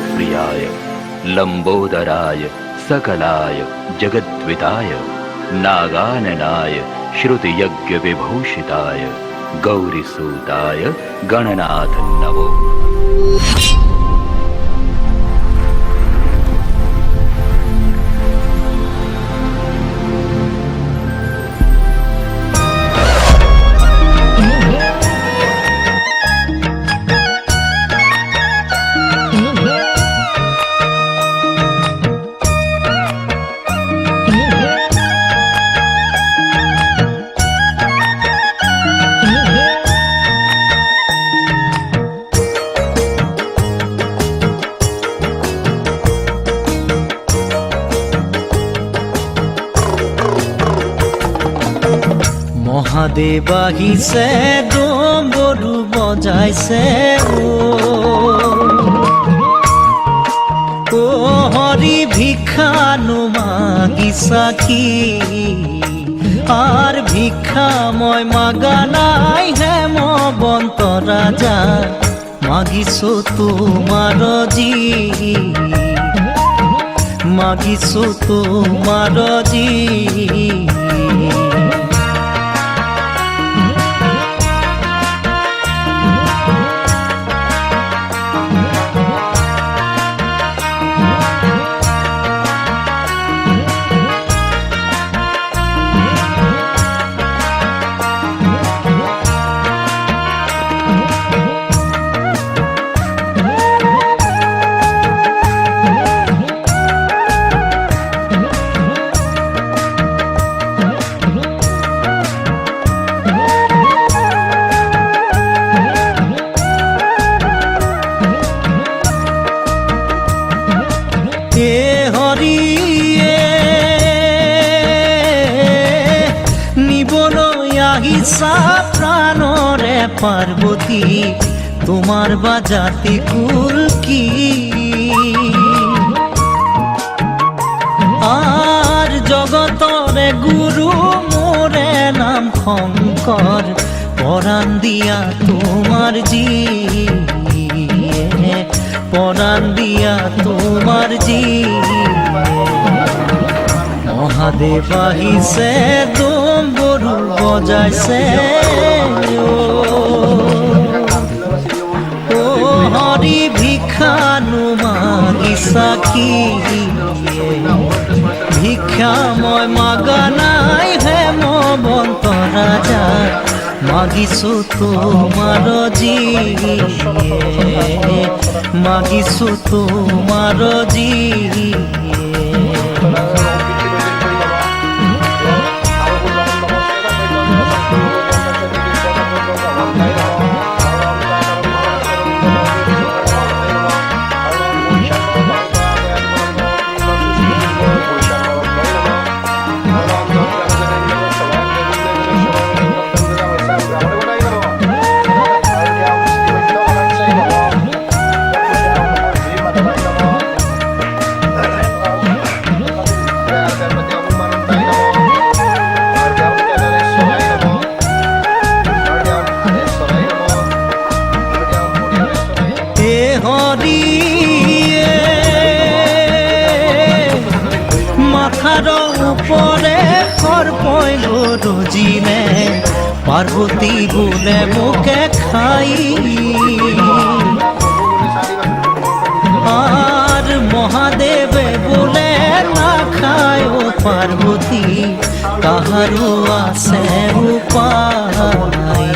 प्रियाय लंबोदराय सकलाय जगद्विताय नागाननाय श्रुतियज्ञविभूषिताय गौरीसूताय गणनाथ नमो। মহাদেৱ আহিছে ডমৰু বজাইছে ও হৰি ভিক্ষানো মাগিছা কি আর ভিক্ষা মই মাগা নাই হেমবন্ত রাজা মাগিছো তোমার জি মাগিছো তোমার জি প্রাণরে পার্বতী তোমার বাজাতে কুল কি আর জগতরে গুরু মোরে নাম শঙ্কর পরাণ দিয়া তোমার জি পরাণ দিয়া তোমার জি মহাদেৱ আহিছে ডমৰু বজাইছে ও হৰি ভিক্ষানো মাগিছা কি ভিক্ষা মই মাগা নাই হেমবন্ত ৰাজা মাগিছো তোমাৰ জি মাগিছো তোমাৰ জি মাথার উপরে সর্পই গরজিলে পার্বতী বলে মুখে খাই আর মহাদেবে বলে না খায় ও পার্বতী তাহারও আছে উপায়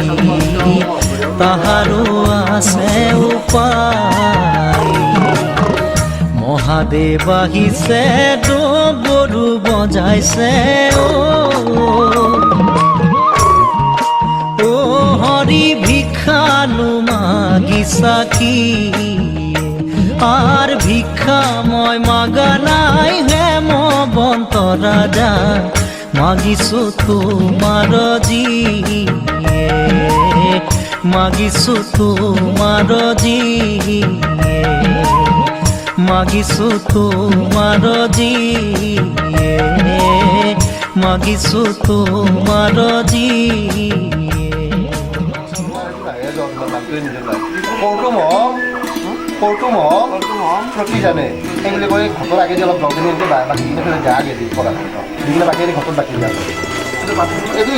তাহারও আছে উপায় মহাদেৱ আহিছে ডমৰু বজাইছে ও হৰি ভিক্ষানো মাগিছা কি আর ভিক্ষা মই মাগা নাই হেমবন্ত রাজা মাগিছো তোমার জি মাগিছো তোমার জি মাগিছো তোমার জি মাগিছো তোমার জি cô có mổ সৰুটো মহম প্ৰতি জানে সেই বুলি কৈ ঘৰৰ আগেদি অলপ ৰং কিনি বাকীখিনি ফেলে যা আগে দি কৰা দি কিনে বাকীখিনি ঘৰত বাকী যায় এইটো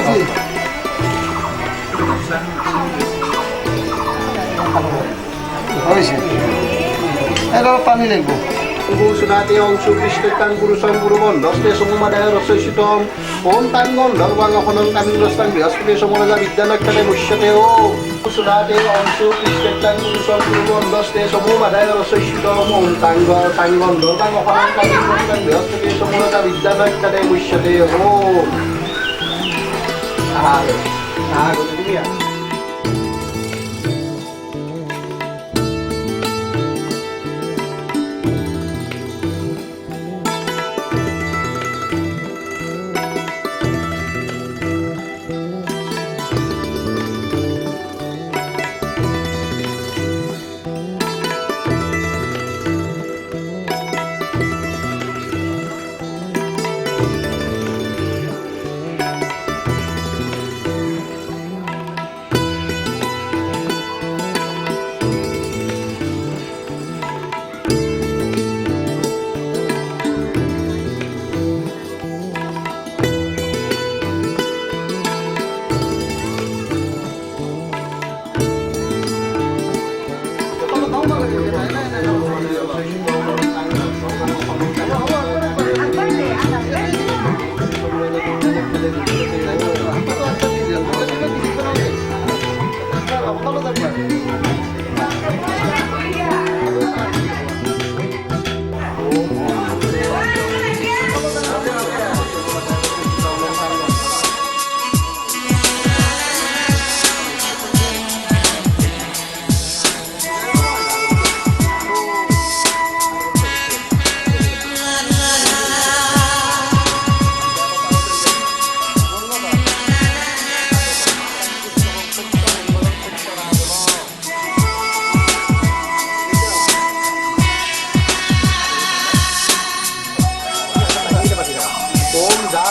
হৈছে এটা পানী লাগিব Sunati ang sukristan kurusang kurumon, doste sumuma dahil rasusitom, om tangon, dalawang ako ng kaming rostang bias, kundi sumula na bigdanak ka na musyateo. Sunati ang sukristan kurusang kurumon, doste sumuma dahil rasusitom, om tangon, dalawang ako ng kaming rostang bias, kundi sumula na bigdanak ka na musyateo. Gusto niya.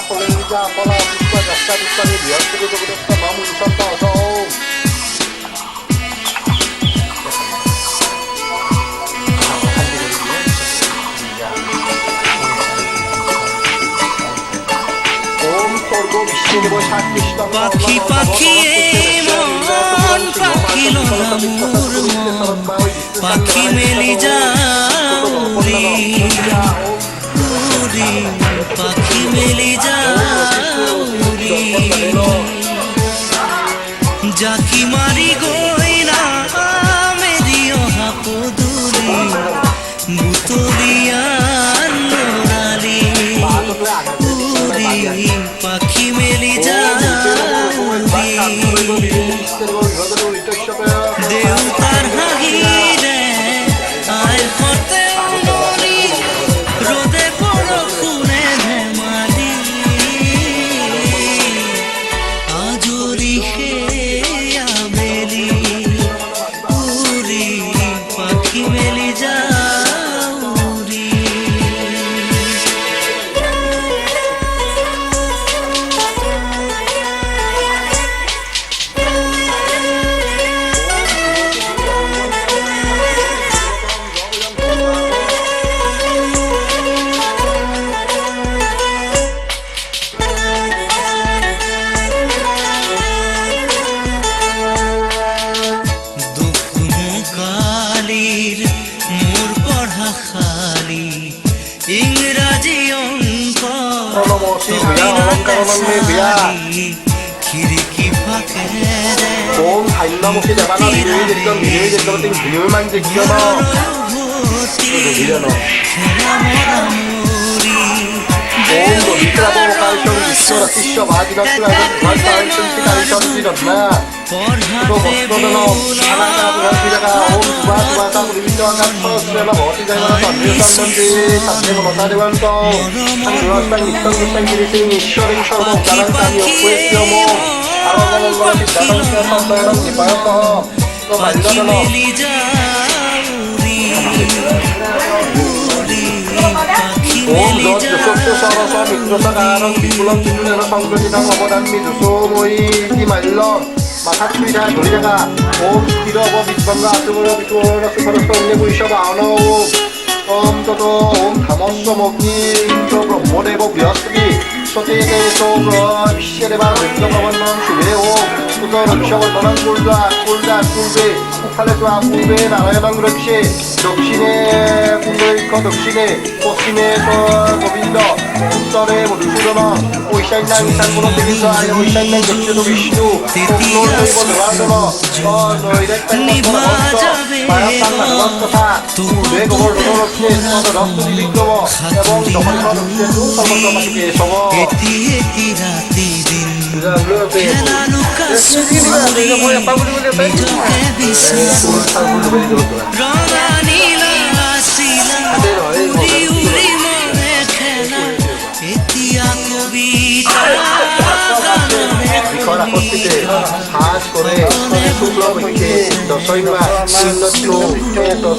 Polija, pola, puspa, rasta, puspa, ni biar tu tu tu tu mamu insan tau tau. Om Sorgo Vishnu Devo Shakishta. পাখি পাখি মন পাখিল নামুর পাখি মেলি যাউরি উরি পাখি মেলি যাউরি জাকি মারি গইনা Mary অহা পদুলি বুতলিয়ার নোরালি উরি পাখি মেলি যাউরি দেউতার হাহিরে আয় হতে নরি রোদে বরষুণে ধেমালি আজরি হে আবেলি উরি পাখি মেলি যাউরি কালির মোর পড়া খালি ইংরাজি অঙ্ক খিড়কি ফাঁকে Om Hainam Muki Devana Video Man Dikyono. Om Dolitra Bokaishon Ishwara Sishya Bhajivaktu Bhajivaktu Kaishon Sidotna. To Bostodano Anaka Bhajivaka Om Subhasa Purivito Akatho Svela Bhoti Jaivana Tadriyotan Mandi Sadhya Bhatadevanto Anurastan Nittan Nittan Kiriti Ishwarin Sharma Uttarantan Yokwesyomo Arangalan Vati Datan Santayanam Nipayato To Bhajivakano Om Dot Yusokso Sarasa Mitrosa Karang Bipulang Tinunera Sangkotitang Apodan Miduso Moi Di Mailon 마사 추이자 노리자가 옴 스티러버 비스방가 아스모라 비스모라 스파르스 옴네고 이셔바 아나오 또도 옴 가머스 먹니 또그 모레보 비어스기 소태에 대해서 그 시에레바 왼쪽가만 넌 주베오 또도 럭셔걸 너는 꿀다 꿀베 폭발레스와 꿀베 나라야만 그렇지 덕신의 꿀베이커 덕신의 꽃심에서 고빈더 썰에 모두 수저너 오이샤인난 이상구로 되겠어 아니 오이샤인난 격제도 비시누 옥노를 입어 들어가서너 너희들 뺑뺑 걸어봤어 마약상 나가봤어 내 그걸 너렇게 써서 럭스리 비끄워 해봉 저걸 너렇게 쭉 설거져 가지고 저거 Ricorda costite ascore suglo perché lo so in ma sinno tu eto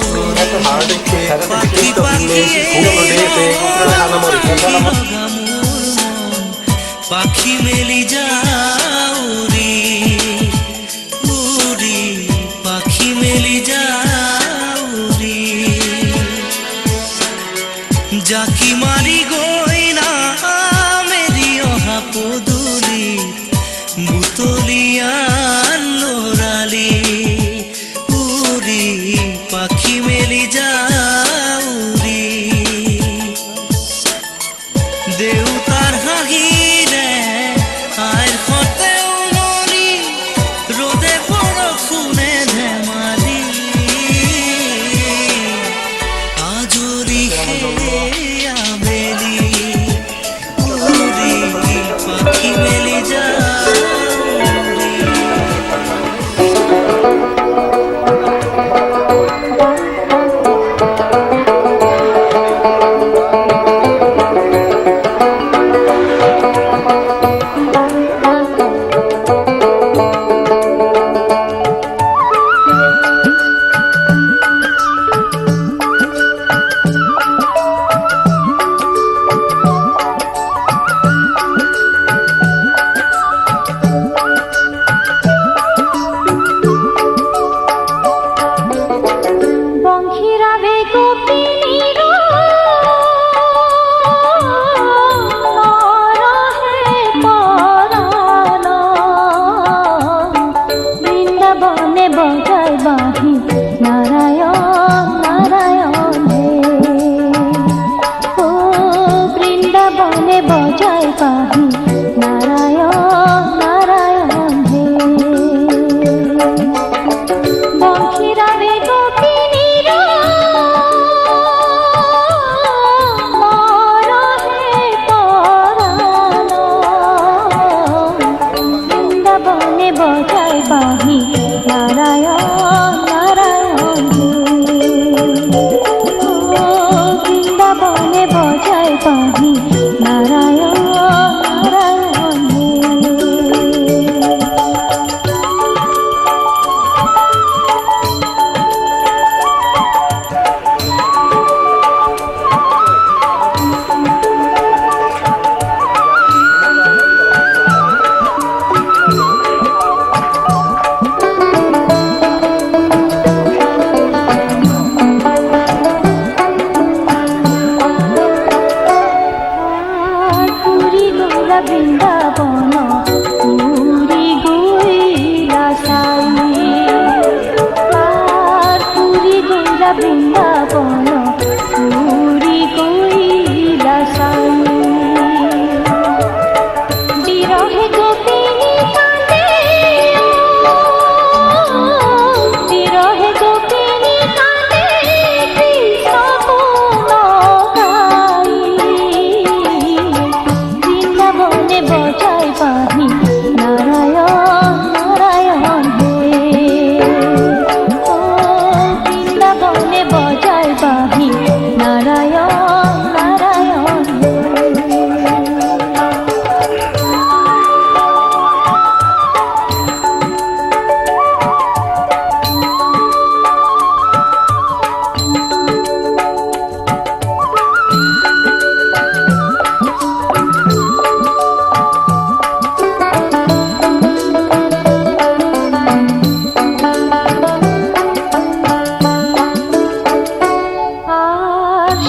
harde che visto come deve una morita পাখি মেলি যাউরি উরি পাখি মেলি যাউরি জাকি মারি গইনা Mary অহা পদুলি বুতলিয়া লোরালি উরি পাখি মেলি যাউরি দেউতার হাগিরে আয়ের ফতে উমরি রোদে বরফুনে ধেমালি আজরি হে আবে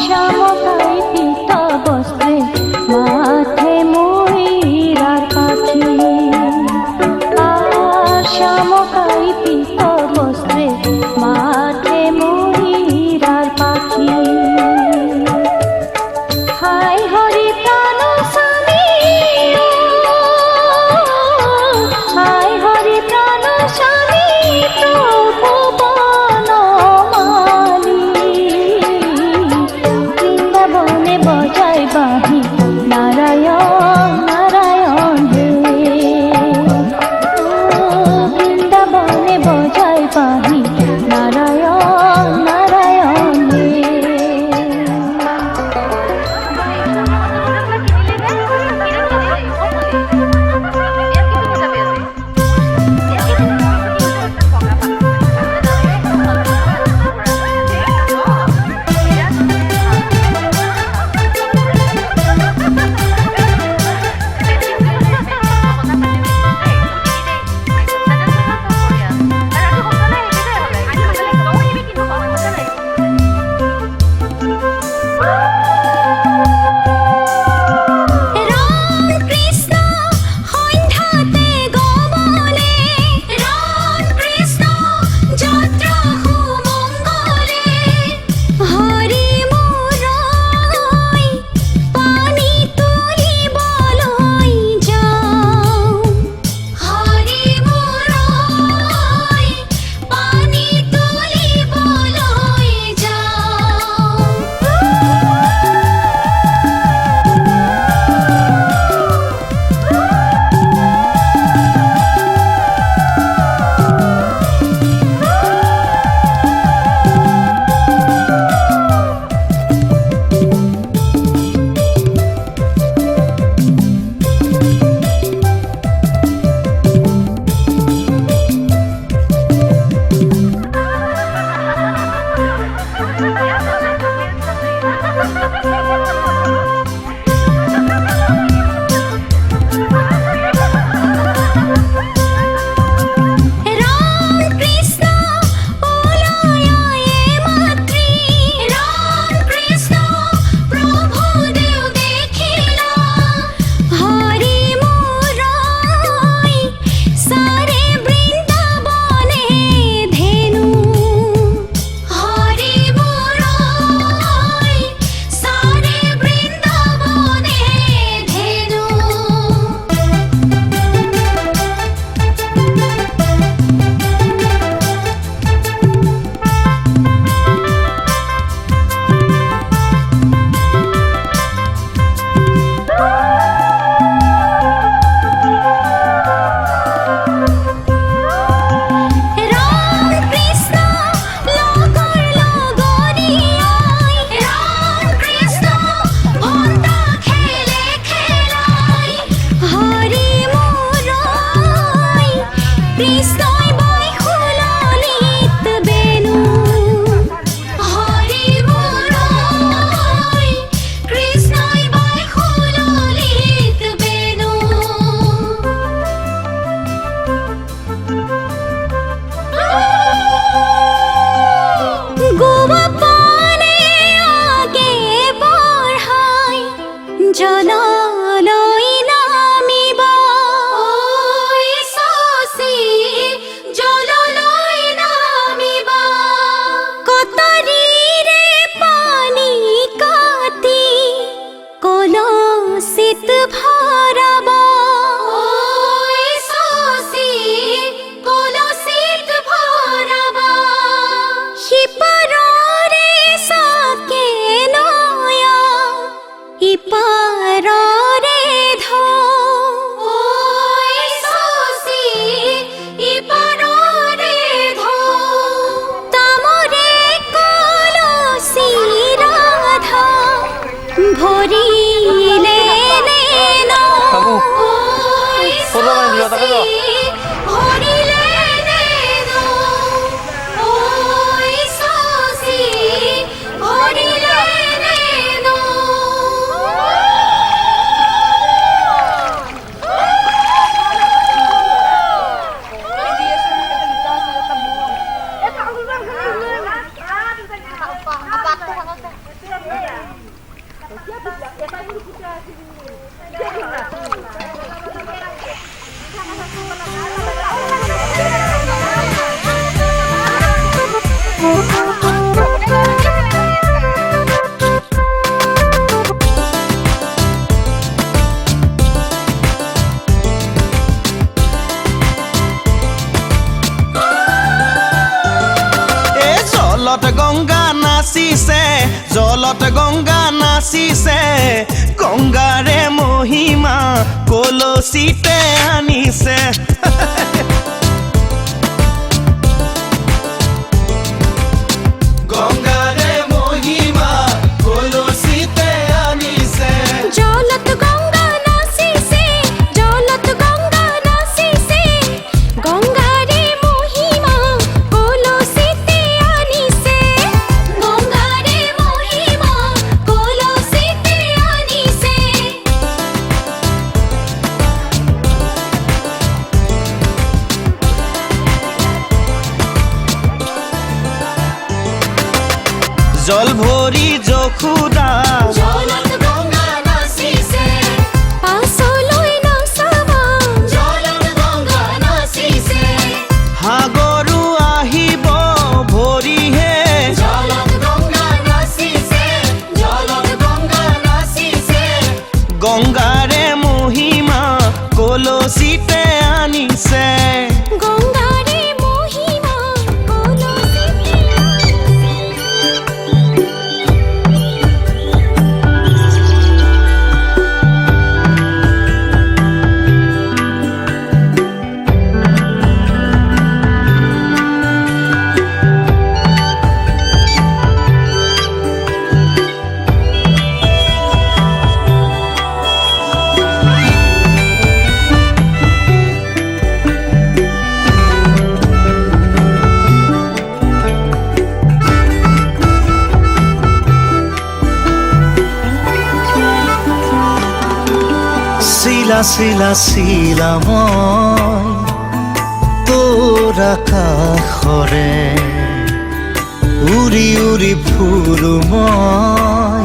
শামকাই পিত বস্ত্রে মাঠে ময়ূরার পাখি আর শামকাই পিত বস্ত্রে মাঠে ময়ূরার পাখি হাই হরি প্রাণ স্বামী হাই হরি প্রাণ স্বামী প্রভু বনমালী বৃন্দাবনে বজায় বাহি নারায়ণ নারায়ণ হে বৃন্দাবনে বজায় বাহি নারায়ণ নারায়ণ হে জলত গংগা নাচিছে গংগাৰে মহিমা কলচিতে আনিছে গংগাৰে মহিমা কলচিতে আনিছে জলত গঙ্গা নাচিছে জলত গঙ্গা নাচিছে গঙ্গাৰে মহিমা কলচিতে আনিছে গঙ্গাৰে মহিমা কলচিতে আনিছে জল ভৰি যশোদা জলত গঙ্গা নাচিছে পাছলৈ নচাবা জলত গঙ্গা নাচিছে সাগৰো আহিব ভৰিহে জলত গঙ্গা নাচিছে জলত গঙ্গা নাচিছে গংগাৰে মহিমা কলচিতে আনিছে গঙ্গাৰে মহিমা কলচিতে শিলা শিলা শিলা মই তোৰ আকাশৰে উৰি উৰি ফুৰো মই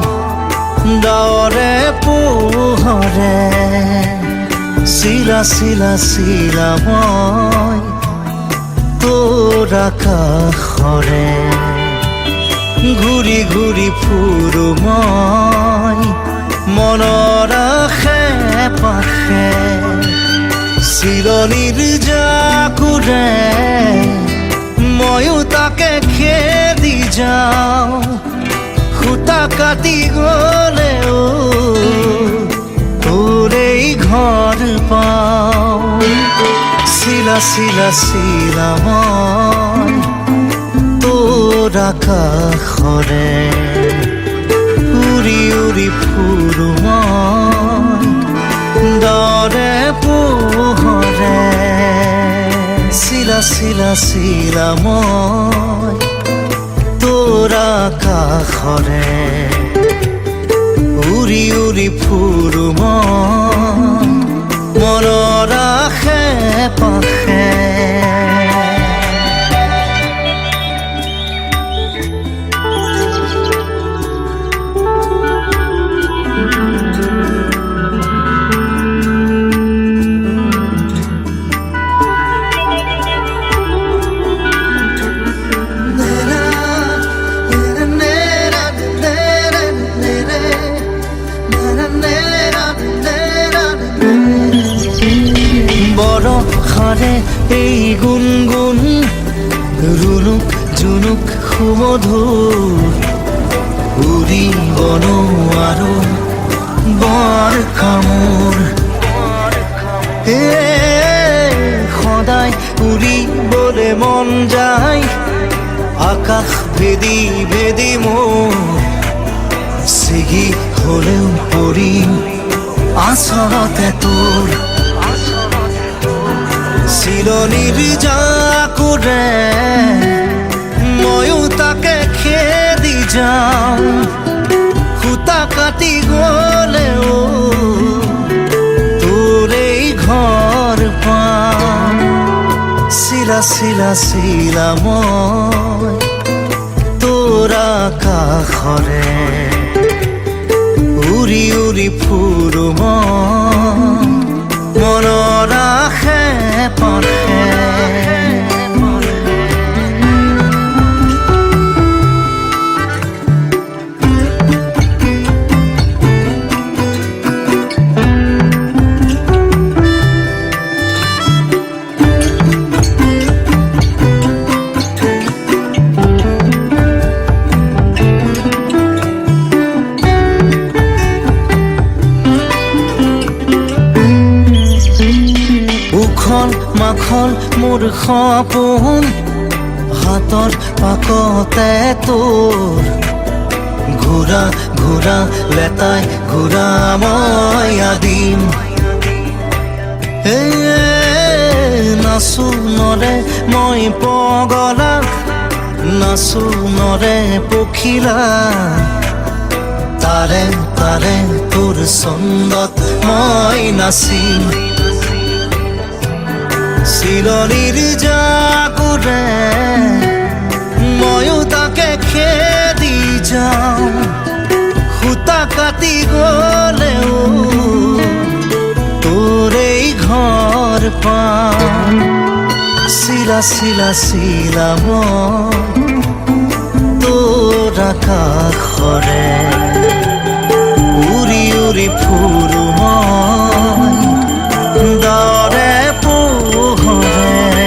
ডাৱৰে পোহৰে শিলা শিলা শিলা মই তোৰ আকাশৰে ঘূৰি ঘূৰি ফুৰো মই মনৰ আশে পাশে চিৰণিৰ জাকুৰে ময়ো তাকে খেদি যাওঁ সূতা কাটি গ'লেও তোৰেই ঘৰ পাওঁ চিলা চিলা চিলা মই তোৰ আকাশৰে উৰি উৰি ফুৰো মই দৰে পোহৰে চিলা চিলা চিলা মই তোৰ আকাশৰে উৰি উৰি ফুৰো মই মনৰ আশে পাশে বৰষাৰে এই গুণগুণ ৰুণুক জুনুক সুমধুৰ উৰিব নোৱাৰো বৰ কামোৰ সদায় উৰিবলে মন যায় আকাশ ভেদি ভেদি মোৰ ছিগি হলেও পৰিম আচলতে তোৰ চিৰণিৰ জাকুৰে ময়ো তাকে খেদি যাওঁ সূতা কাটি গ'লেও তোৰেই ঘৰ পাওঁ চিলা চিলা চিলা মই তোৰ আকাশৰে উৰি উৰি ফুৰো মই মনৰ আশে পাশে উখল মাখল মোৰ সপোন হাতৰ পাকতে তোৰ ঘূৰা ঘূৰা লেতাই ঘূৰা মই আদিম নাচো নৰে মই পগলা নাচো নৰে পখিলা তাৰে তাৰে তোৰ ছন্দত মই নাচিম চিলনিৰ জাকুৰে ময়ো তাকে খেদি যাওঁ সূতা কাটি গলেও তোৰ এই ঘৰ পাম চিলা চিলা চিলা মই তোৰ আকাশৰে উৰি উৰি ফুৰো মই দৰে পোহৰে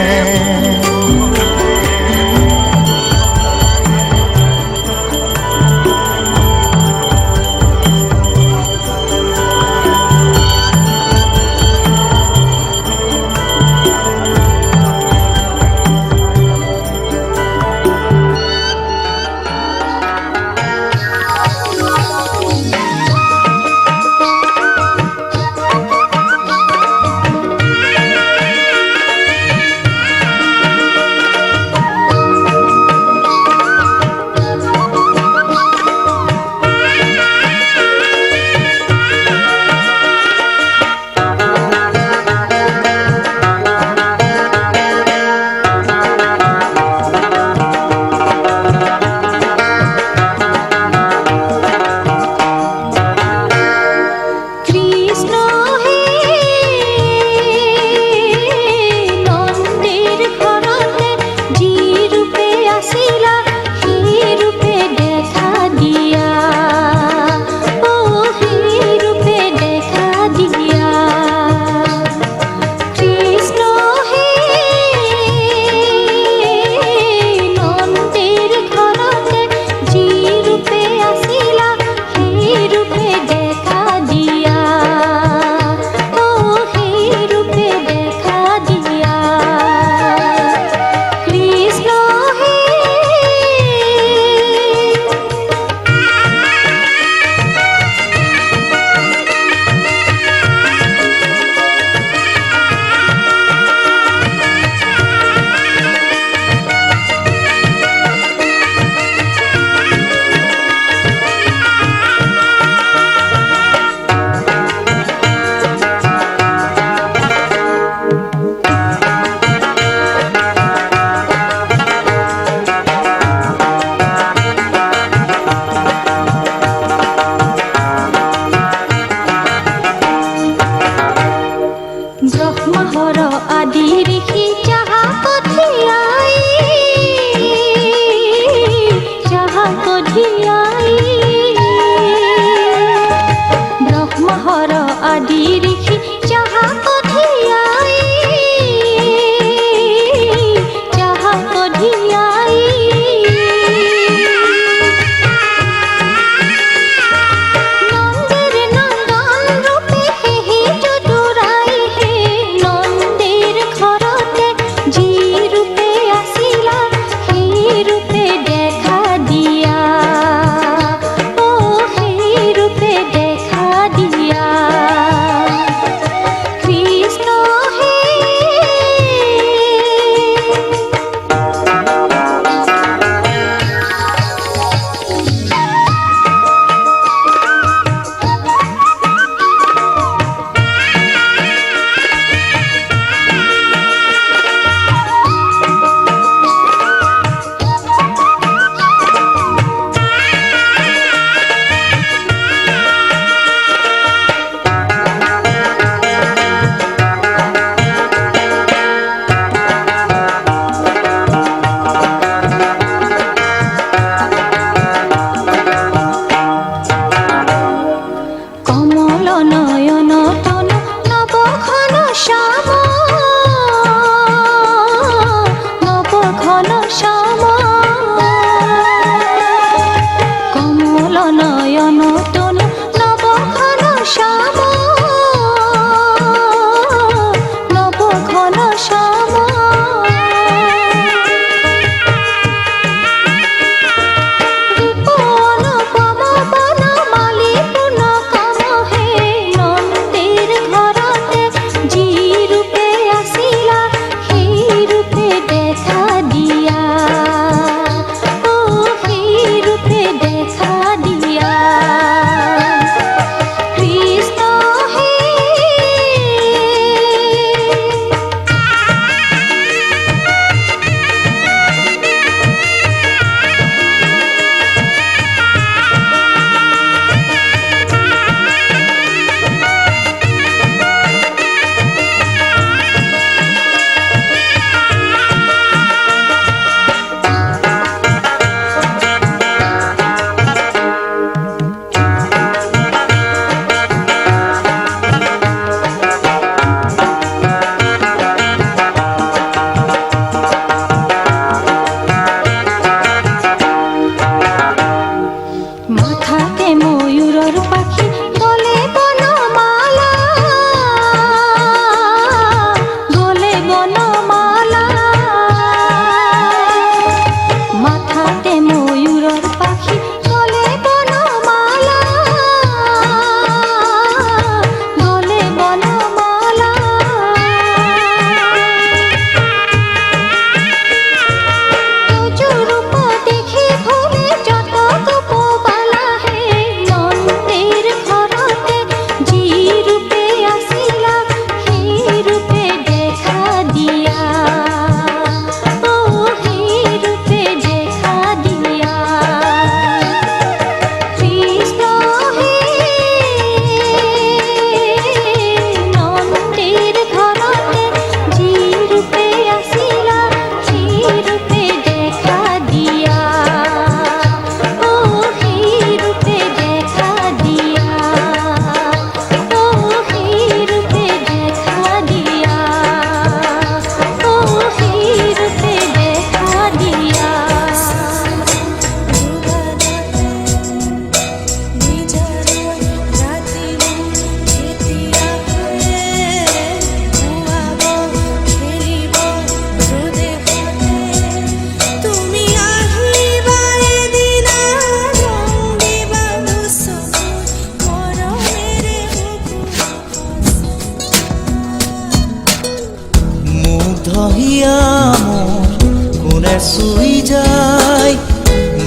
কোনে চুই যায়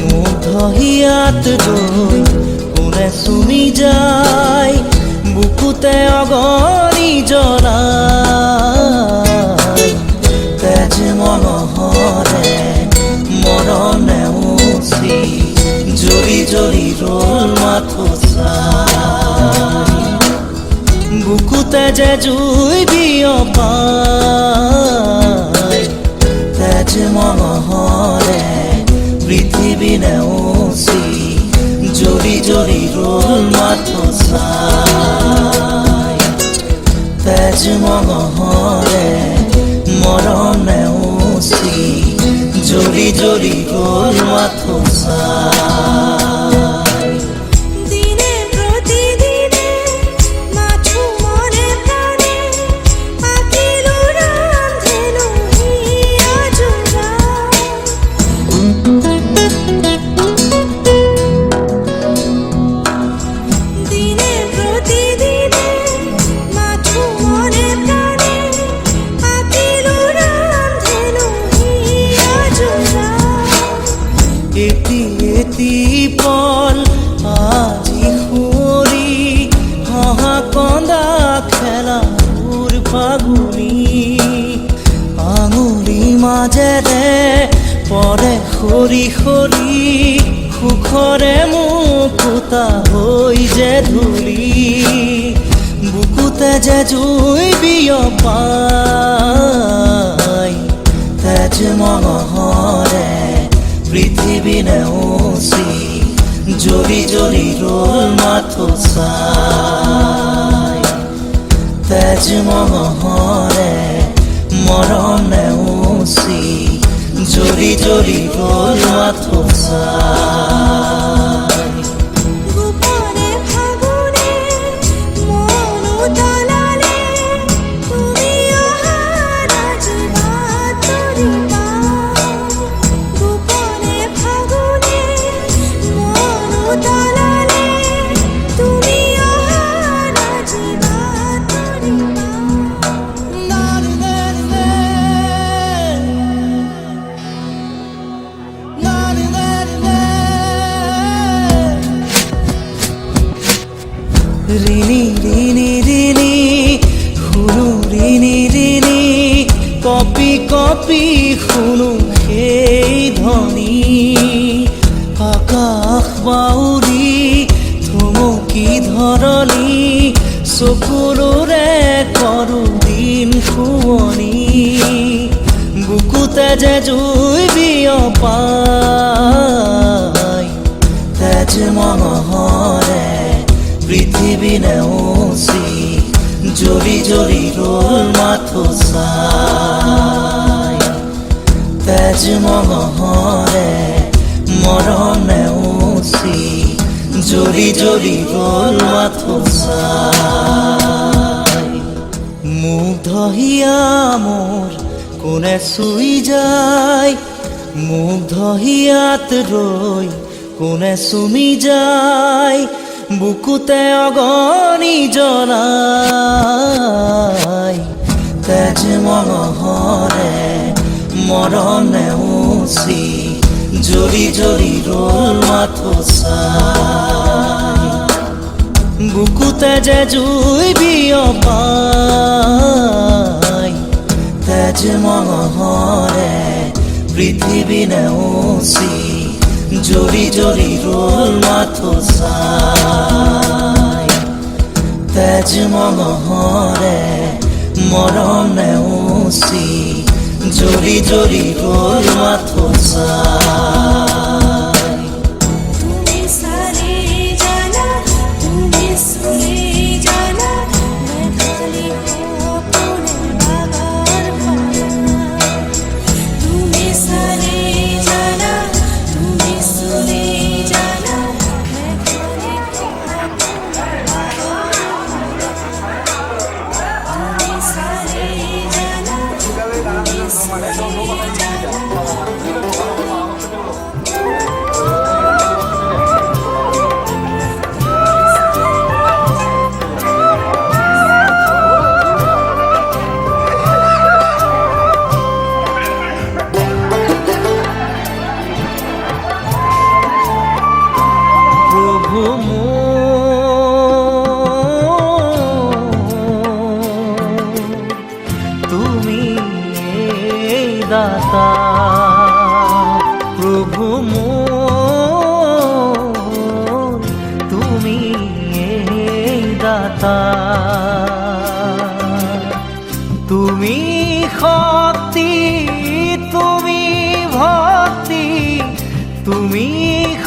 মুগ্ধ হিয়াত ৰৈ কোনে চুমি যায় বুকুতে অগণি জ্বলাই তেজ মনোহৰে মৰণে উচি জ্বলি জ্বলি ৰল মাথো চাই বুকুতে যে জুই বিয়পাই তেজ মনোহৰে পৃথিৱী নেওচি জ্বলি জ্বলি ৰল মাথো চাই তেজ মনোহৰে মৰণ নেওচি জ্বলি জ্বলি ৰল মাথো চাই দিনে প্রতিদিনে মাথো মনে প্রাণে আকিলো রান্ধেলো হিয়া জোড়া দিনে প্রতিদিনে মাথো মনে প্রাণে আকিলো রান্ধেলো হিয়া জোড়া এটি এটি পল আজি সুঁৱৰি হাঁহা কন্দা খেলা সুৰ ফাগুনি আঙুলি মাজেৰে পৰে সৰি সৰি সুখৰে মুকুতা হৈ যে ধূলি বুকুতে যে জুই বিয়পাই তেজ মনোহৰে পৃথিৱী নেওচি জ্বলি জ্বলি ৰল মাথো চাই তেজ মনোহৰে মৰণ নেওচি জ্বলি জ্বলি ৰল মাথো চাই গোপনে ফাগুনে মন উতলালে তুমি অহাৰ আজি বাতৰিবা গোপনে ফাগুনে মন উতলালে তুমি অহাৰ আজি বাতৰিবা ৰিণি ৰিণি ৰিণি শুনো ৰিণি ৰিণি কপি কপি শুনো সেই ধ্বনি আকাশ বাউৰি থমকি ধৰণি চকুৰে কৰোঁ দিন শুৱনি বুকুতে যে জুই বিয়পাই তেজ মনোহৰে পৃথিৱী নেওচি জ্বলি জ্বলি ৰল মাথো চাই তেজ মনোহৰে মৰণ নেওচি জ্বলি জ্বলি ৰল মাথো চাই মুগ্ধ হিয়া মোৰ কোনে চুই যায় মুগ্ধ হিয়াত ৰৈ কোনে চুমি যায় বুকুতে অগণি জ্বলাই তেজ মনোহৰে মৰণ নেওচি জ্বলি জ্বলি ৰল মাথো চাই বুকুতে যে জুই বিয়পাই তেজ মনোহৰে পৃথিৱী নেওচি জ্বলি জ্বলি ৰল মাথো চাই তেজ মনোহৰে মৰণ নেওচি জ্বলি জ্বলি ৰল মাথো চাই তুমি সারে জানা তুমি সুরে জানা मैं खाली अपने बागार पाया তুমি সারে জানা তুমি সুরে জানা मैं खाली अपने बागार তুমি সারে জানা তুমি সুরে জানা দাতা তুমি শক্তি তুমি ভক্তি তুমি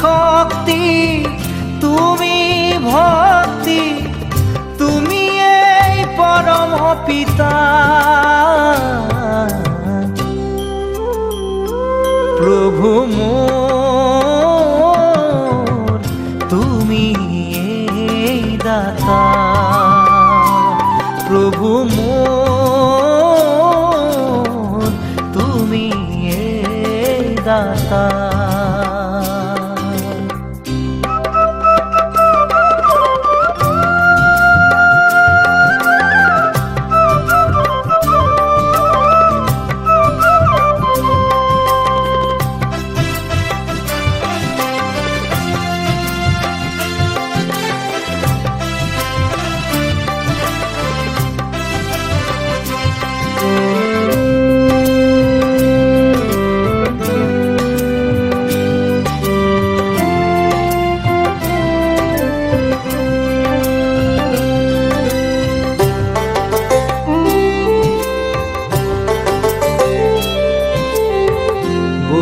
শক্তি তুমি ভক্তি তুমি এই পরম পিতা প্রভু মোর তুমি এই দাতা প্রভু মোর তুমি এই দাতা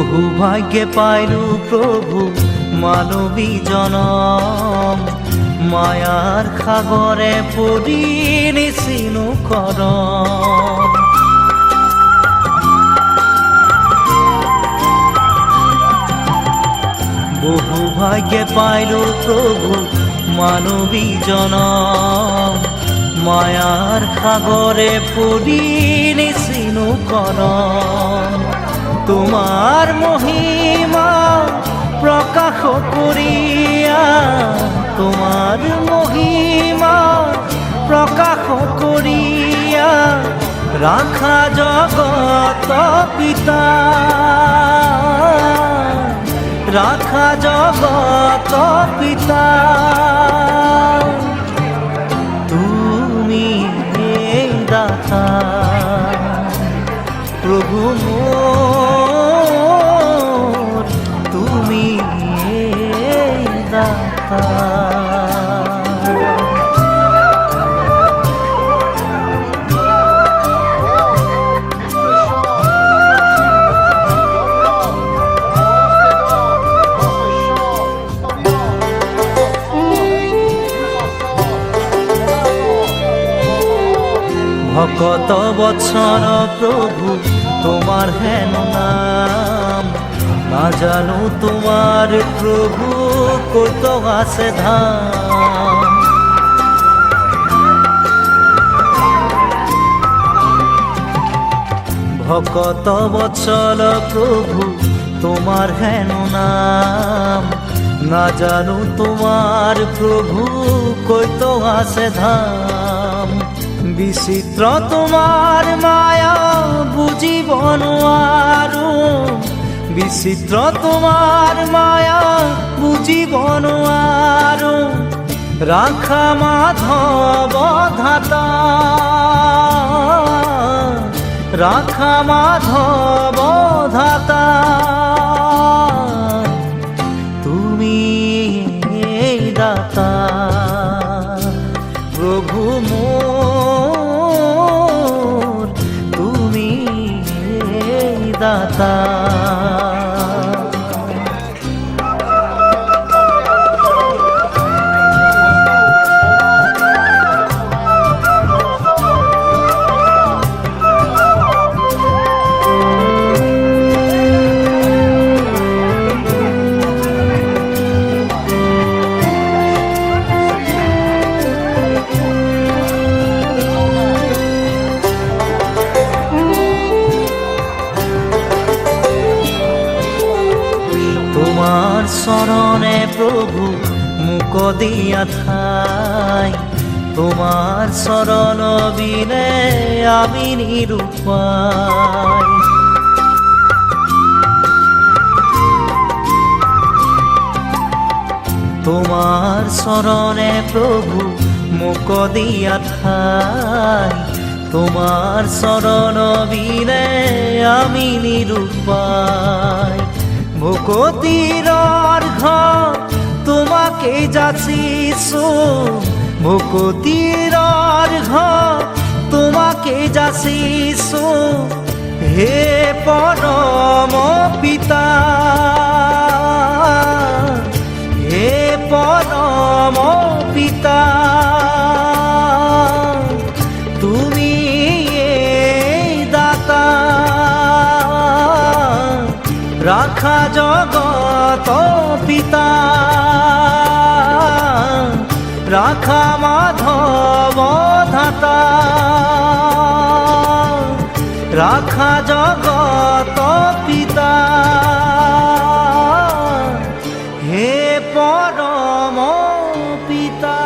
বহু ভাগ্যে পাইলু প্রভু মানবী জনম মায়ার সাগরে পৰি নিচিনু কৰম বহু ভাগ্যে পাইলু প্রভু মানবী জনম মায়ার সাগরে পৰি নিচিনু কৰম তোমার মহিমা প্রকাশ করিয়া তোমার মহিমা প্রকাশ করিয়া রাখা জগত পিতা রাখা জগত পিতা তুমি এই দাতা প্রভু মোর তুমি এই দাতা ভকত বৎসল প্রভু তোমার হেন নাম না জানো তোমার প্রভু কত আছে ধাম ভকত বৎসল প্রভু তোমার হেন নাম না জানো তোমার প্রভু কত আছে ধাম বিচিত্র তোমার মায়া বুঝিব নোৱাৰো বিচিত্র তোমার মায়া বুঝিব নোৱাৰো রাখা মাধব ধাতা রাখা মাধব ধাতা তুমি এই দাতা প্রভু মোর তুমি এই দাতা তোমার শরণে প্রভু মুখ দিয়া ঠাই তোমার শরণ বিনে আমি নিরুপায় তোমার শরণে প্রভু মুখ দিয়া ঠাই তোমার শরণ বিনে আমি নিরুপায় ভকতির ঘর তোমাকে যাচিছো ভকতির অর্ঘ তোমাকে যাচিছো হে পৰম পিতা, হে পৰম পিতা, তুমি দাতা, রাখা জগত পিতা, রাখা মাধব ধাতা, রাখা জগত পিতা, হে পরম পিতা।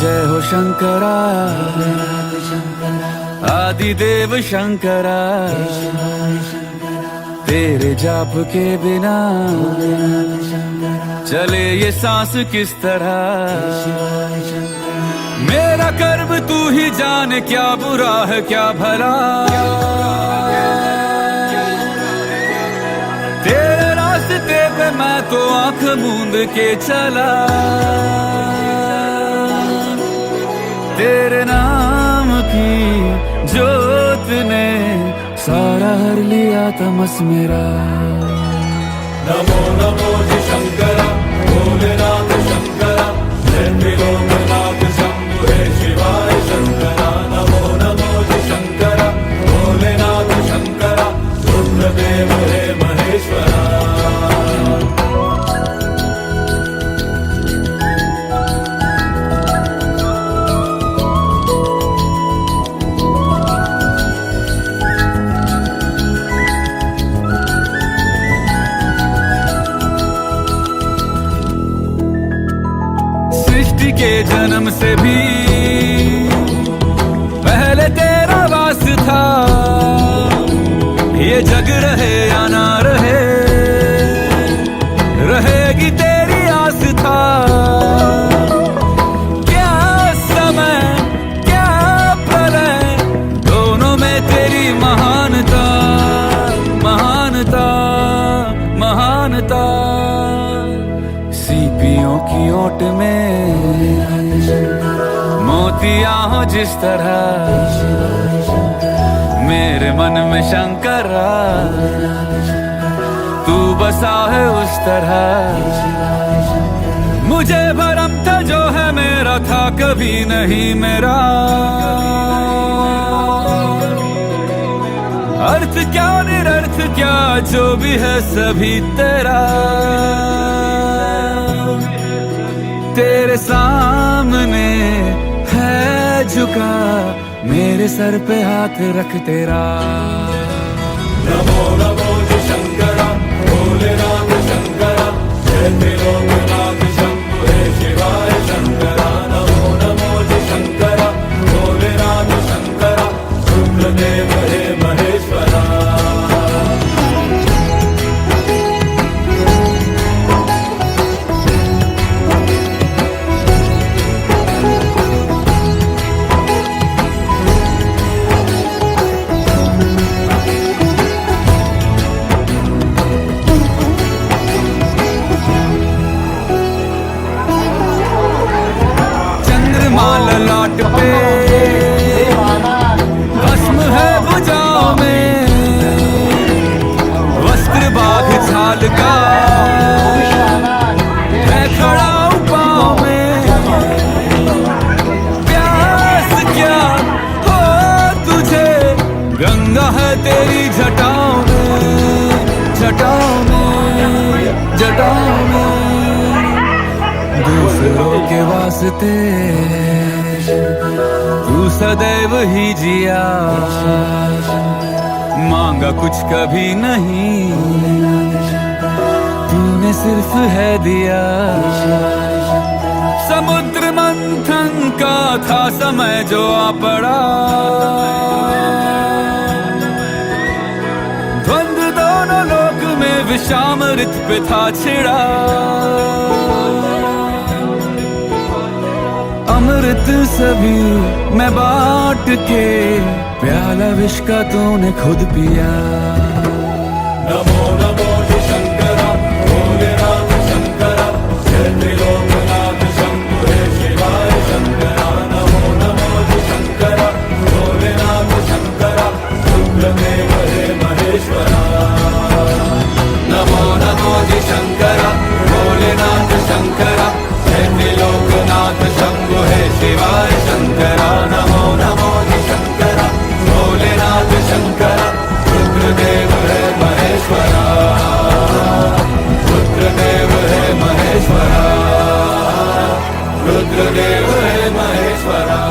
जय हो शंकरा, आदिदेव शंकरा, तेरे जाप के बिना चले ये सांस किस तरह। मेरा कर्म तू ही जाने, क्या बुरा है क्या भला, तेरे रास्ते पे मैं तो आंख मूंद के चला। तेरे नाम की जोत ने सारा हर लिया तमस मेरा। नमो नमो जी शंकरा, भोलेनाथ शंकरा, त्रिलोकनाथ शंभु हे शिवाय शंकरा। नमो नमो जी शंकरा, भोलेनाथ शंकरा, रुद्रदेव हे महेश्वरा। के जन्म से भी पहले तेरा वास था, ये जग रहे या ना रहे, रहेगी तेरी आस था। क्या समय क्या प्रलय, दोनों में तेरी महानता, महानता, महानता। सीपियों की ओट में मोतियां हो जिस तरह, मेरे मन में शंकरा तू बस जैसा है उस तरह। मुझे भरम था जो है मेरा था कभी नहीं मेरा। अर्थ क्या निरर्थ क्या जो भी है सभी तेरा। तेरे सामने है झुका मेरे सर पे हाथ रख तेरा। नमो नमो जी शंकरा भोलेनाथ शंकरा जय त्रिलोकनाथ शंभु हे शिवाय शंकरा। नमो नमो जी शंकरा भोलेनाथ शंकरा रुद्रदेव हे महेश्वरा। ललाट पे भस्म है भुजाओं में वस्त्र बाघ छाल का मैं खड़ा हूँ पाँव में। प्यास क्या हो तुझे गंगा है तेरी जटाओं में जटाओं में जटाओं में। दूसरों के वास्ते तू सदैव ही जिया मांगा कुछ कभी नहीं तूने सिर्फ है दिया। समुद्र मंथन का था समय जो आ पड़ा। द्वंद्व दोनों लोक में विषामृत पे था छिड़ा। अमृत सभी मैं बांट के प्याला विष का तूने खुद पिया। नमो नमो जी शंकरा भोलेनाथ शंकरा जय त्रिलोकनाथ शंभु हे शिवाय शंकरा। नमो नमो जी शंकरा भोलेनाथ शंकरा रुद्रदेव हे महेश्वरा। नमो नमो जी शंकरा भोलेनाथ शंकरा जय त्रिलोकनाथ शंभु हे शिवाय शंकरा। नमो नमो जी शंकरा भोलेनाथ शंकरा रुद्रदेव हे महेश्वरा। रुद्रदेव हे महेश्वरा। रुद्रदेव हे महेश्वरा।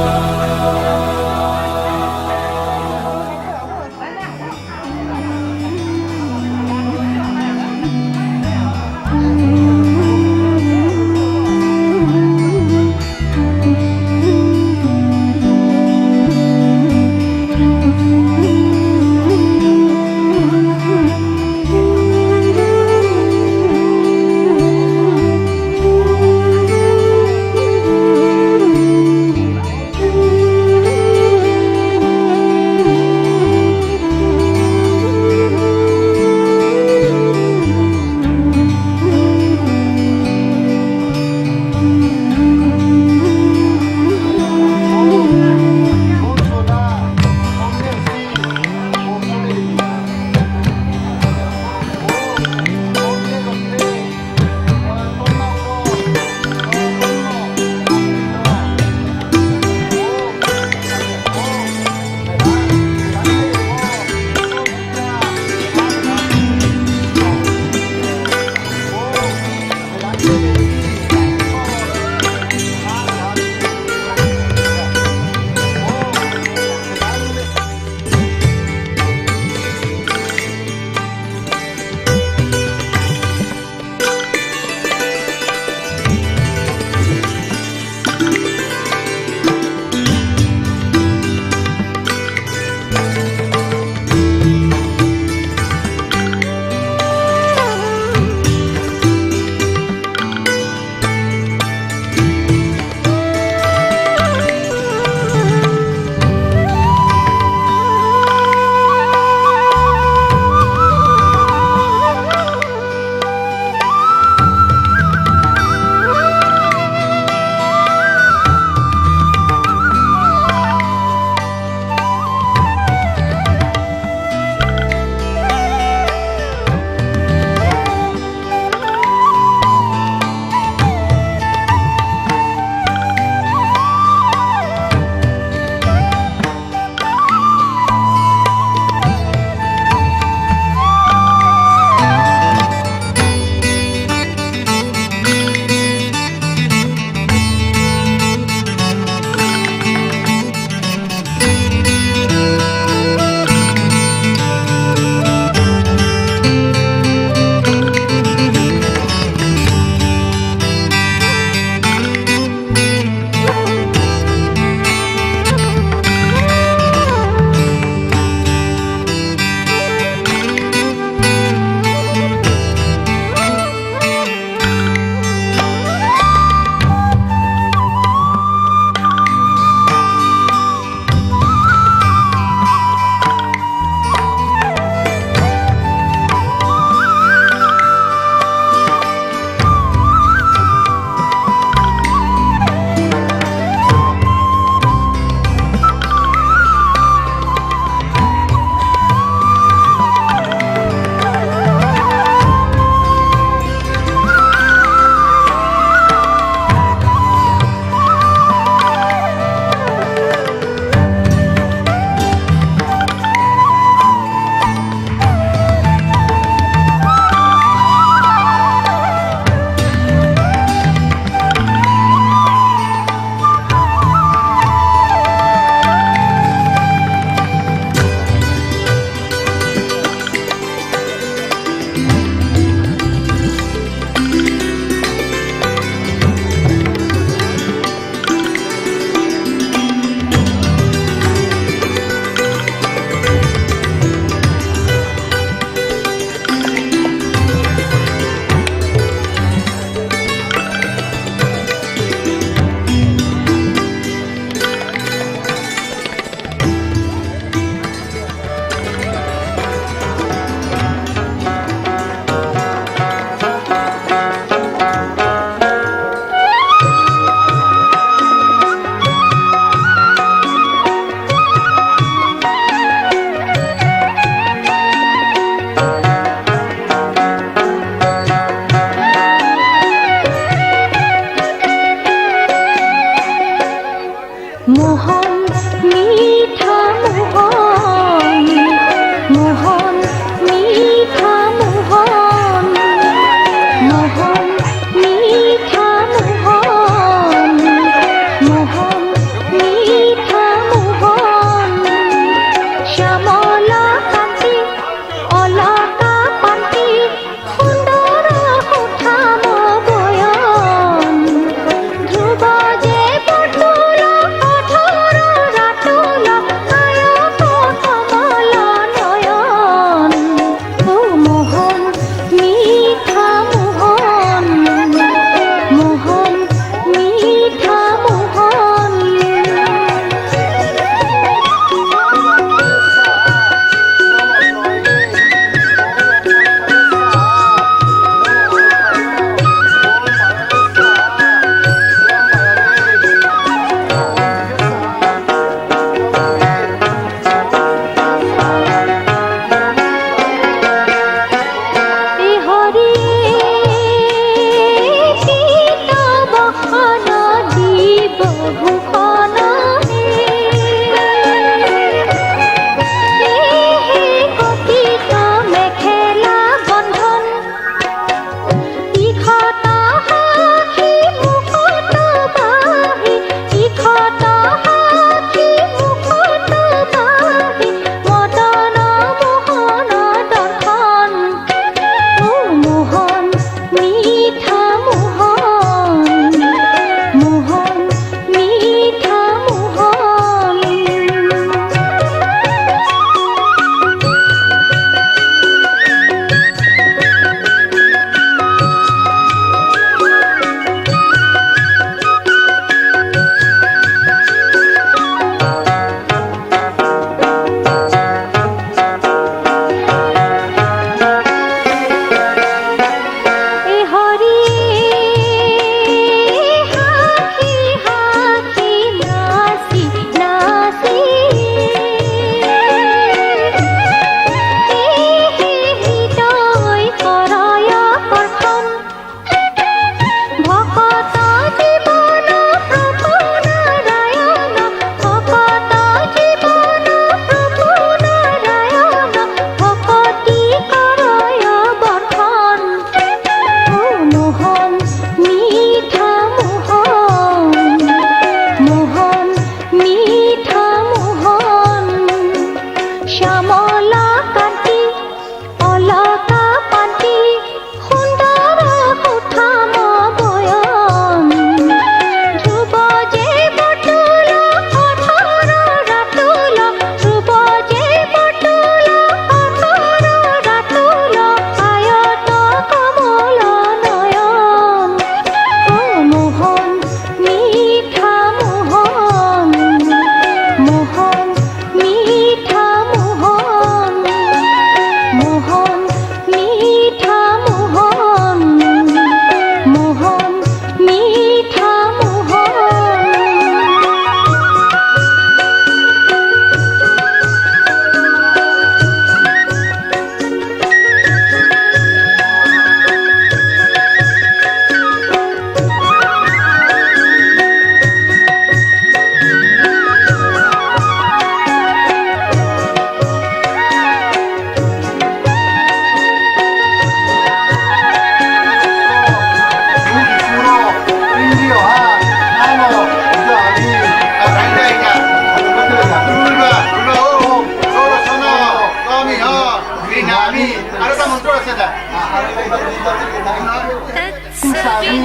সারি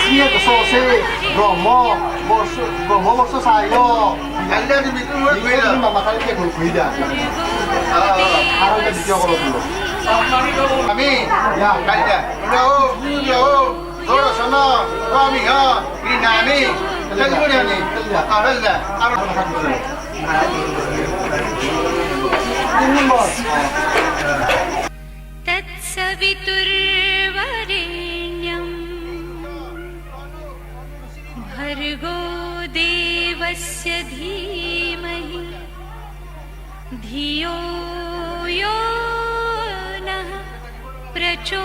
সিয়ে তো সসে ব্রহ্মবর্ষ সাইল আল্লাহ তুমি তুমি কইলা মামা খালি কে কই দা আর এটা দ্বিতীয় করো তুমি আমি কাইটা ও ধরো শোনো আমি হ্যাঁ কি না আমি চল করে আমি আল্লাহ আর 3 নম্বর तत्सवितुर्वरेण्यम् भर्गो देवस्य धीमहि धियो यो नः प्रचोदयात्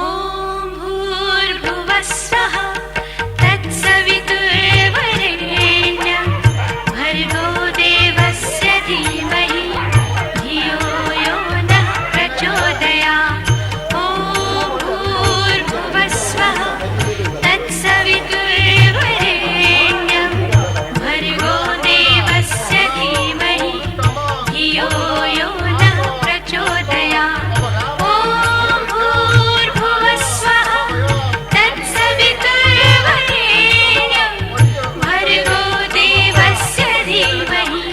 ॐ भूर्भुवः स्वः तत्सवितुर्वरेण्यं भर्गो देवस्य धीमहि धियो यो नः प्रचोदयात् ॐ भूर्भुवः स्वः तत्सवितुर्वरेण्यं भर्गो देवस्य धीमहि धियो यो नः प्रचोदयात् ॐ भूर्भुवः स्वः तत्सवितुर्वरेण्यं भर्गो देवस्य धीमहि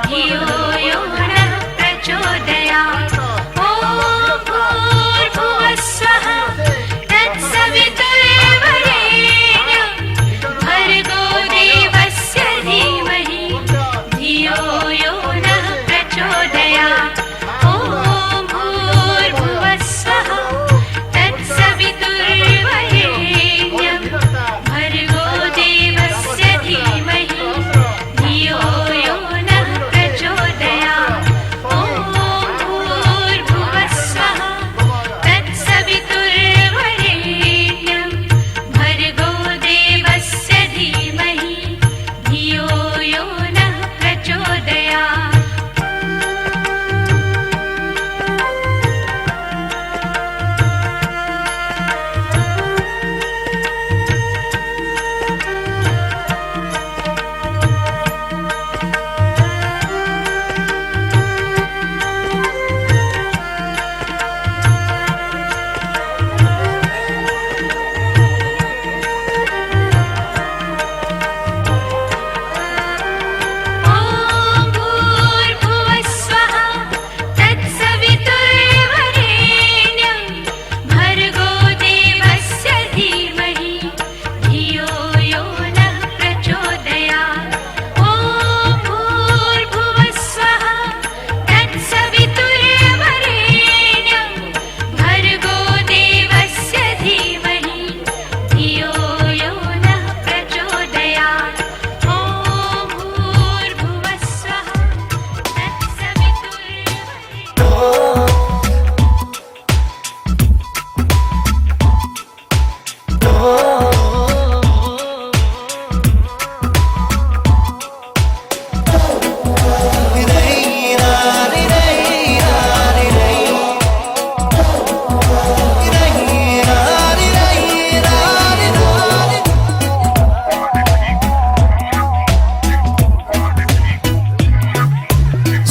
धियो यो नः प्रचोदयात् ॐ भूर्भुवः स्वः तत्सवितुर्वरेण्यं भर्गो देवस्य धीमहि धियो यो नः प्रचोदयात् ॐ भूर्भुवः स्वः तत्सवितुर्वरेण्यं भर्गो देवस्य धीमहि धियो यो नः प्रचोदयात् ॐ भूर्भुवः स्वः तत्सवितुर्वरेण्यं भर्गो देवस्य धीमहि धियो यो नः प्रचोदयात् ॐ भूर्भुवः स्वः तत्सवितुर्वरेण्यं भर्गो देवस्य धीमहि धियो यो नः प्रचोदयात् ॐ भूर्भुवः स्वः तत्सवितुर्वरेण्यं भर्गो देवस्य धीमहि धियो यो नः प्रचोदयात् ॐ भूर्भुवः स्वः तत्सवितुर्वरेण्यं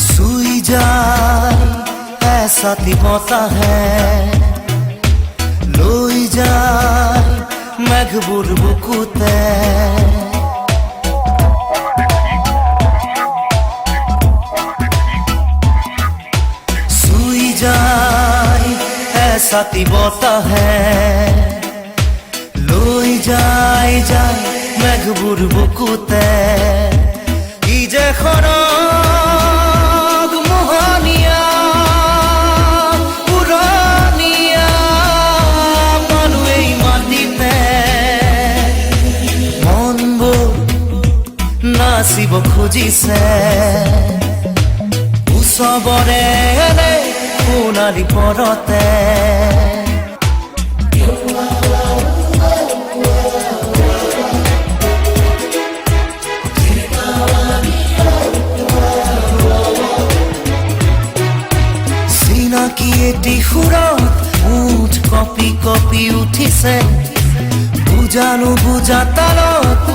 सुई जाए ऐसा तिमोता है लुई जाए मेघ बुरबुकुते सुई जाए ऐसा तिमोता है লই যাই যাই মেঘ বুরবুকুতে কি যে খরগ মোহনিয়া পুরনিয়া মানু এই মাটিতে মনবোৰ নাচিব খুজিছে উৎসৱৰে এনে সোণালী পৰতে চিনাকি এটি সুৰত উঠ কপি কপি উঠিছে বুজানো বুজা তালত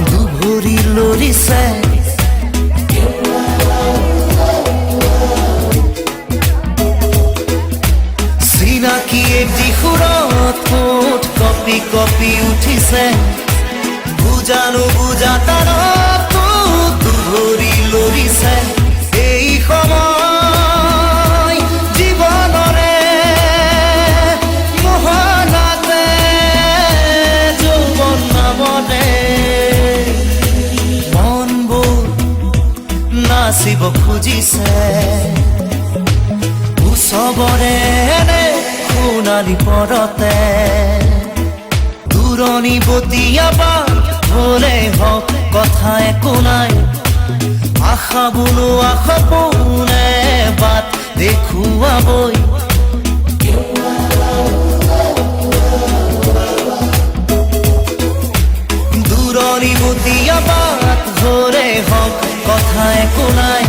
দুভৰি লৰিছে এটি সুৰত ওঠ কপি কপি উঠিছে বুজানো বুজা তাৰত ধৰি লৰিছে এই সময় জীৱনৰে মোহনাতে যৌৱন নামতে মনবোৰ নাচিব খুজিছে উৎসৱৰে সোণালী পৰতে দূৰণি বতীয়াবা হলে হওক কথা একো নাই আশা বোলোৱা সপোনে বাট দেখুৱাবই দূৰণি বতীয়াবাত হলে হওক কথা একো নাই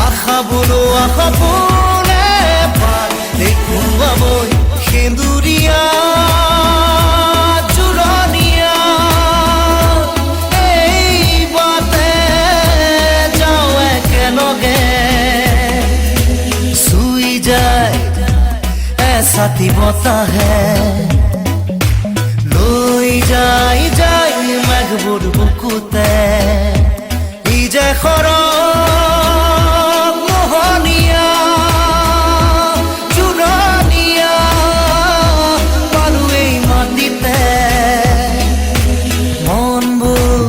আশা বোলোৱা সপোনে বাট দেখুৱাবই সেন্দুৰীয়া জোৰণীয়া এই বাটে যাওঁ একেলগে চুই যায় এছাতি বতাহে লৈ যায় যায় মেঘবোৰ বুকুতে ই যে সৰগ মোহনীয়া জোৰণীয়া পালো এই মাটিতে মনবোৰ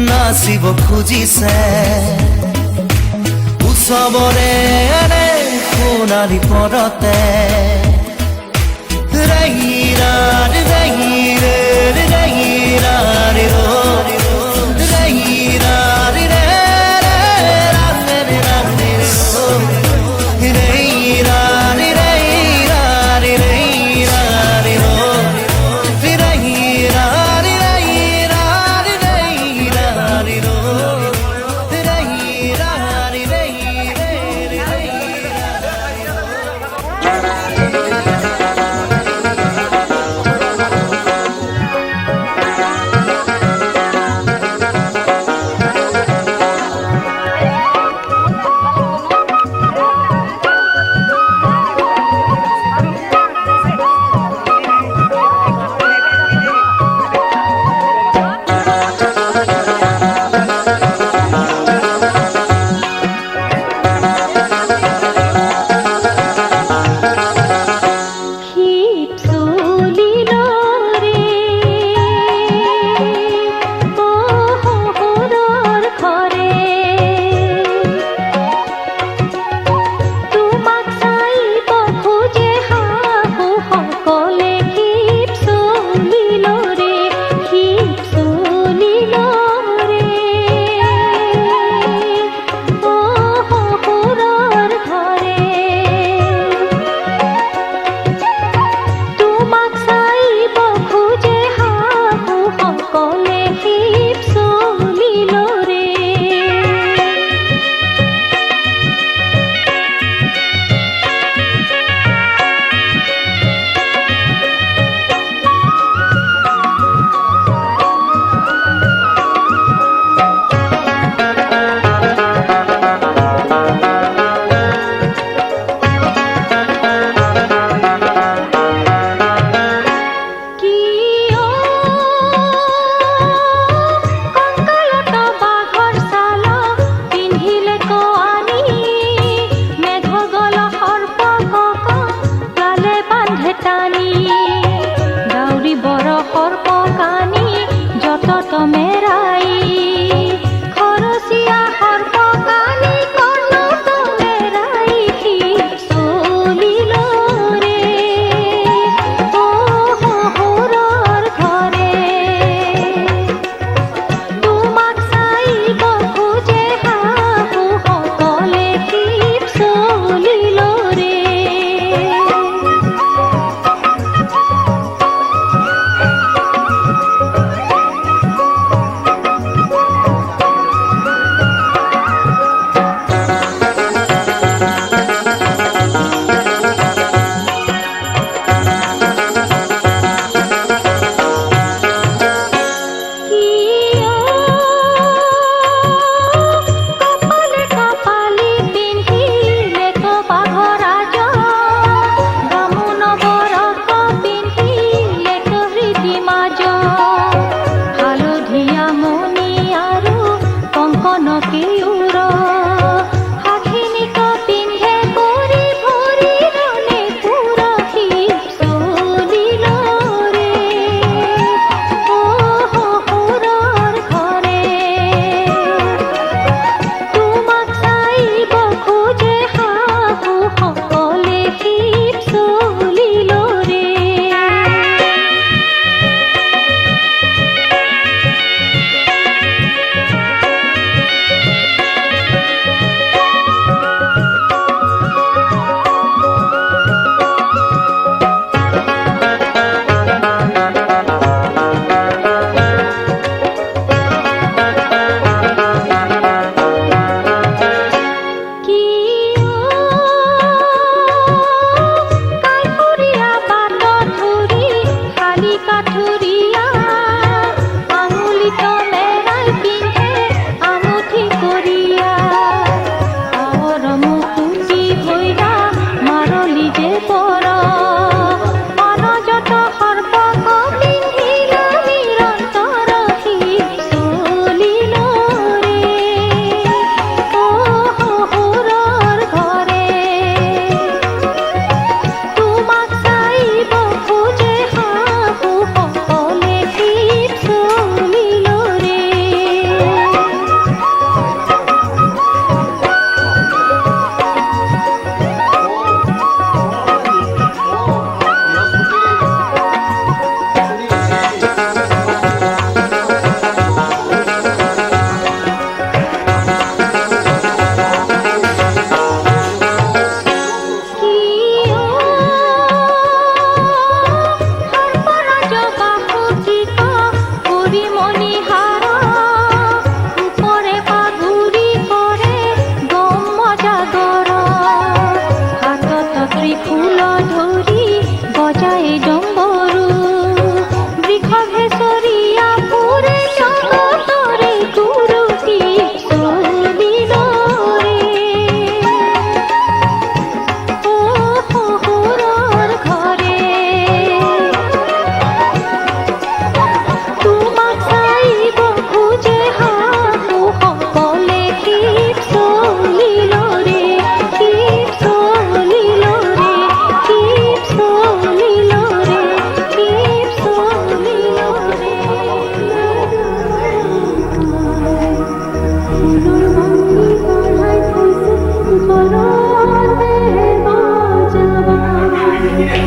নাচিব খুজিছে উৎসৱৰে সোণালী পৰতে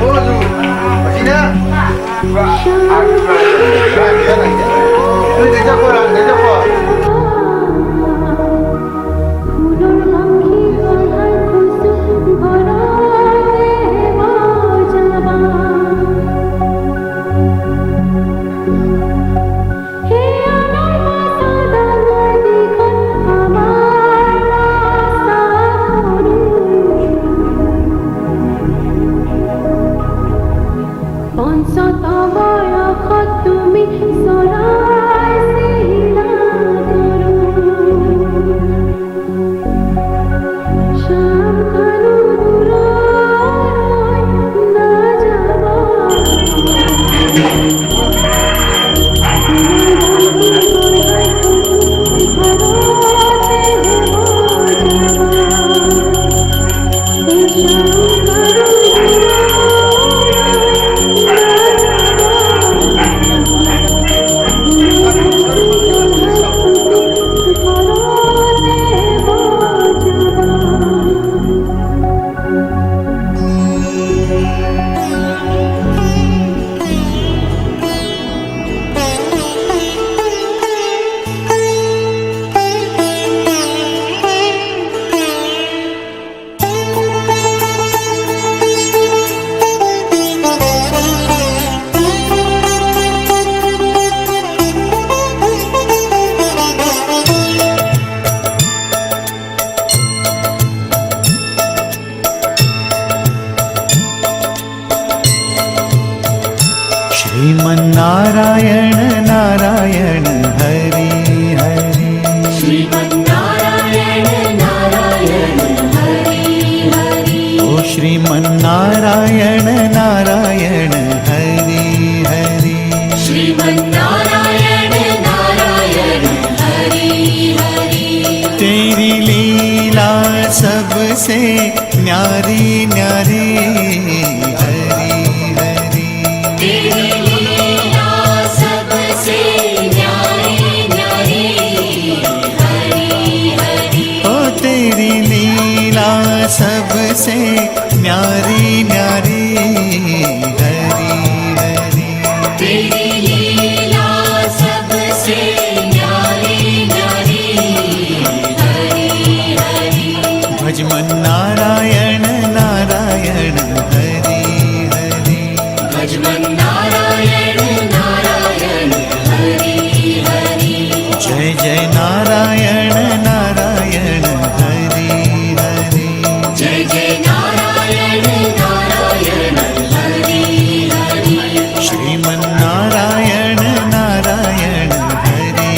Bozo. Sina? Dia apa? Sriman Narayana Narayan Hari Hari Sriman Narayana Narayan Hari Hari ओ श्रीमन्नारायण नारायण हरि हरि श्रीमन्नारायण नारायण हरि हरि तेरी लीला सबसे न्यारी न्यारी हरि हरि तेरी लीला सबसे न्यारी न्यारी हरि हरि ओ तेरी लीला सबसे न्यारी न्यारी हरि हरि तेरी लीला सबसे न्यारी न्यारी हरि हरि भजमन नारायण नारायण हरि हरि भजमन नारायण नारायण हरि हरि जय जय नारायण नारायण हरि हरि जय जय नारायण नारायण हरि हरि श्रीमन्नारायण नारायण हरि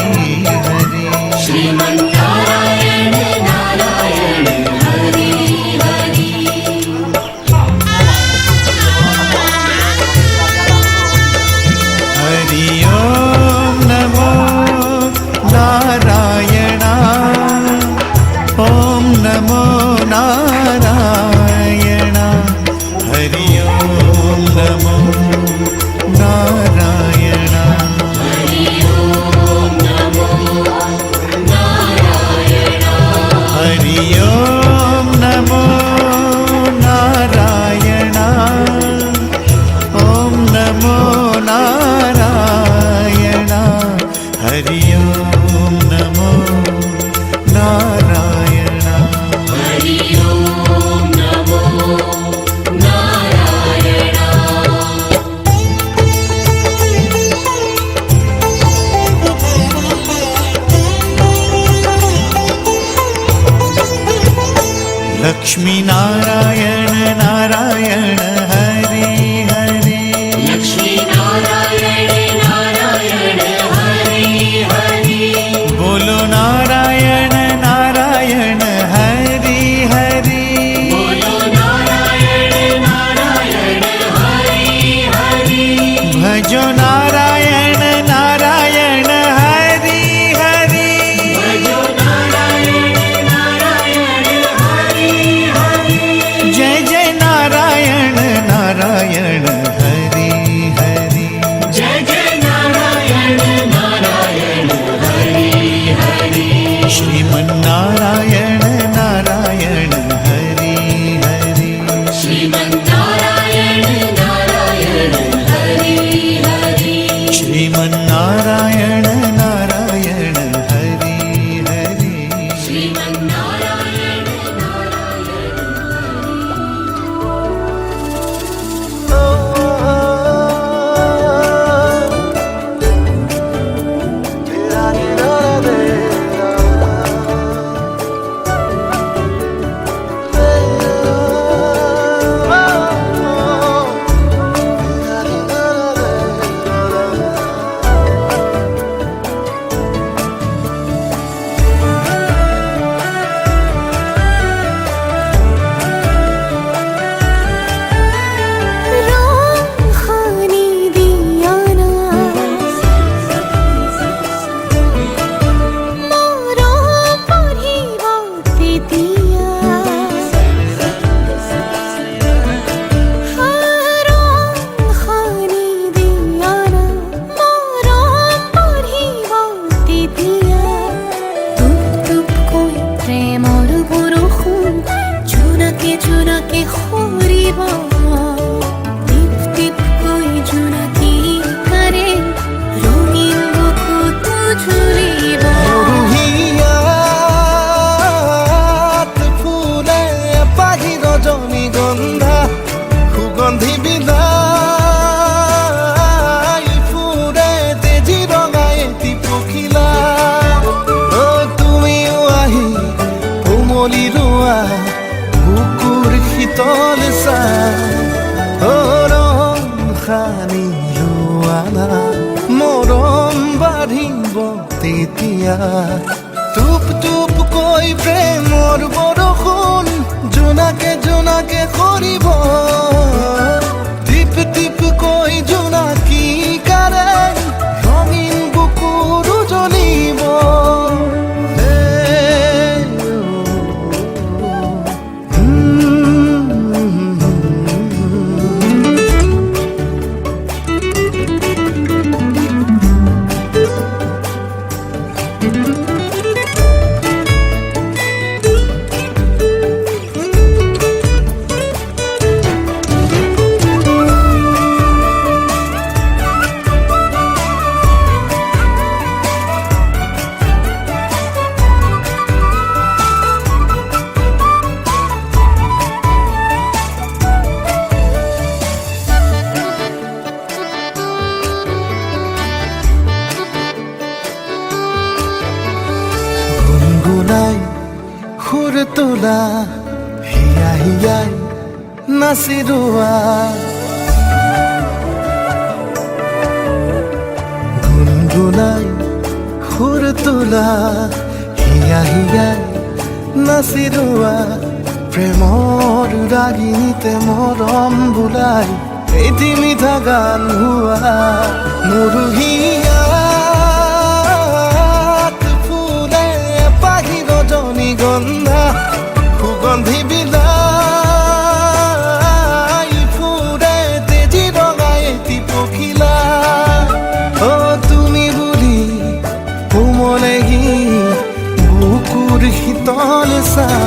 हरि श्रीमन्नारायण नारायण हरि हरि हरि ओम नमो नारायण ओम नमो नारायण हरि ओम नमो नारायण हरि ओम नमो नारायण हरि ओम नमो नारायण ओम नमो नारायण हरि ओम नमो नारायण हरि ओम नमो नारायण लक्ष्मी नारायण नारायण हरि हरि लक्ष्मी नारायण नारायण हरि हरि बोलो नारायण नारायण हरि हरि बोलो नारायण नारायण हरि हरि भजो नारायण नारायण हरि हरि भजो नारायण नारायण हरि हरि जय जय नारायण नारायण हरि हरि जय जय नारायण नारायण हरि हरि श्रीमन्नारायण नारायण हरि हरि श्रीमन्नारायण গন্ধা সুগন্ধি বিলাই ফুৰে তেজি ৰঙা এটি পখিলা অ তুমিও আহি কোমলি ৰোৱা বুকুৰ শীতল চাই ৰং সানি লোৱালা মৰম বাঢ়িব তেতিয়া টুপ টুপ কৈ প্ৰেমৰ বৰষুণ জোনাকে জোনাকে সৰিব টিপ টিপ কৈ জোনাকী কাৰে ৰঙীন বুকুৰো জ্বলিব গুনগুনাই সুৰ তোলা হিয়া হিয়াই নাচি ৰোৱা গুনগুনাই সুৰ তোলা হিয়া হিয়াই নাচি ৰোৱা প্ৰেমৰ ৰাগিনীতে মৰম বোলাই এটি মিঠা গান হোৱা নৰুহিয়া গন্ধা সুগন্ধি বিলাই ফুৰে তেজি ৰঙা এটি পখিলা অ তুমি বুলি কোমলেহি বুকুৰ শীতল চাই